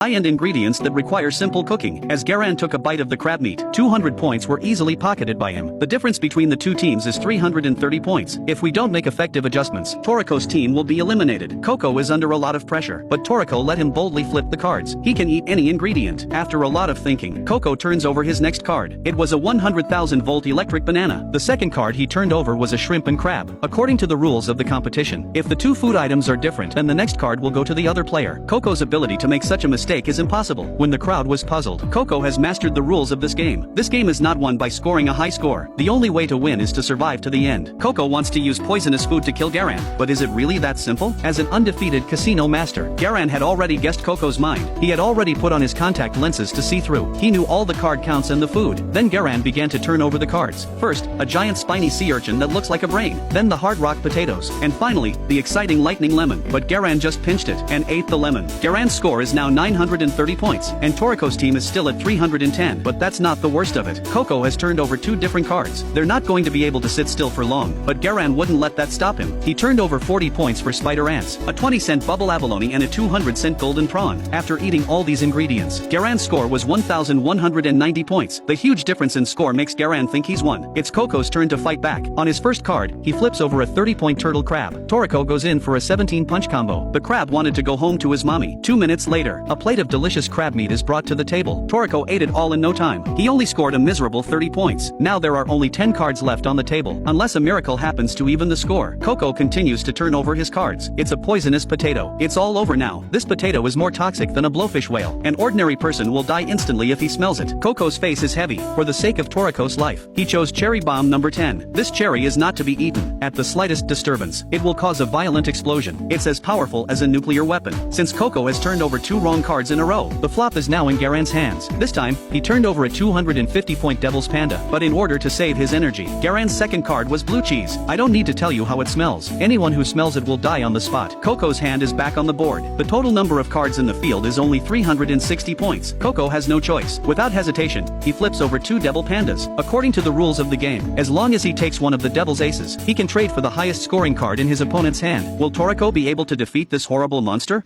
high-end ingredients that require simple cooking. As Garan took a bite of the crab meat, 200 points were easily pocketed by him. The difference between the two teams is 330 points. If we don't make effective adjustments, Toriko's team will be eliminated. Coco is under a lot of pressure, but Toriko let him boldly flip the cards. He can eat any ingredient. After a lot of thinking, Coco turns over his next card. It was a 100,000-volt electric banana. The second card he turned over was a shrimp and crab. According to the rules of the competition, if the two food items are different, then the next card will go to the other player. Coco's ability to make such a mistake is impossible. When the crowd was puzzled, Coco has mastered the rules of this game. This game is not won by scoring a high score. The only way to win is to survive to the end. Coco wants to use poisonous food to kill Garan, but is it really that simple? As an undefeated casino master, Garan had already guessed Coco's mind. He had already put on his contact lenses to see through. He knew all the card counts and the food. Then Garan began to turn over the cards. First, a giant spiny sea urchin that looks like a brain. Then the hard rock potatoes. And finally, the exciting lightning lemon. But Garan just pinched it and ate the lemon. Garan's score is now 930 points, and Toriko's team is still at 310. But that's not the worst of it. Coco has turned over two different cards. They're not going to be able to sit still for long, but Garan wouldn't let that stop him. He turned over 40 points for spider ants, a 20-cent bubble abalone and a 200-cent golden prawn. After eating all these ingredients, Garan's score was 1,190 points. The huge difference in score makes Garan think he's won. It's Coco's turn to fight back. On his first card, he flips over a 30-point turtle crab. Toriko goes in for a 17-punch combo. The crab wanted to go home to his mommy. 2 minutes later, a plate of delicious crab meat is brought to the table. Toriko ate it all in no time. He only scored a miserable 30 points. Now there are only 10 cards left on the table. Unless a miracle happens to even the score, Coco continues to turn over his cards. It's a poisonous potato. It's all over now. This potato is more toxic than a blowfish whale. An ordinary person will die instantly if he smells it. Coco's face is heavy. For the sake of Toriko's life, he chose cherry bomb number 10. This cherry is not to be eaten. At the slightest disturbance, it will cause a violent explosion. It's as powerful as a nuclear weapon. Since Coco has turned over two wrong cards in a row, the flop is now in Garan's hands. This time, he turned over a 250-point Devil's Panda, but in order to save his energy, Garan's second card was blue cheese. I don't need to tell you how it smells. Anyone who smells it will die on the spot. Coco's hand is back on the board. The total number of cards in the field is only 360 points. Coco has no choice. Without hesitation, he flips over two devil pandas. According to the rules of the game, as long as he takes one of the devil's aces, he can trade for the highest scoring card in his opponent's hand. Will Toriko be able to defeat this horrible monster?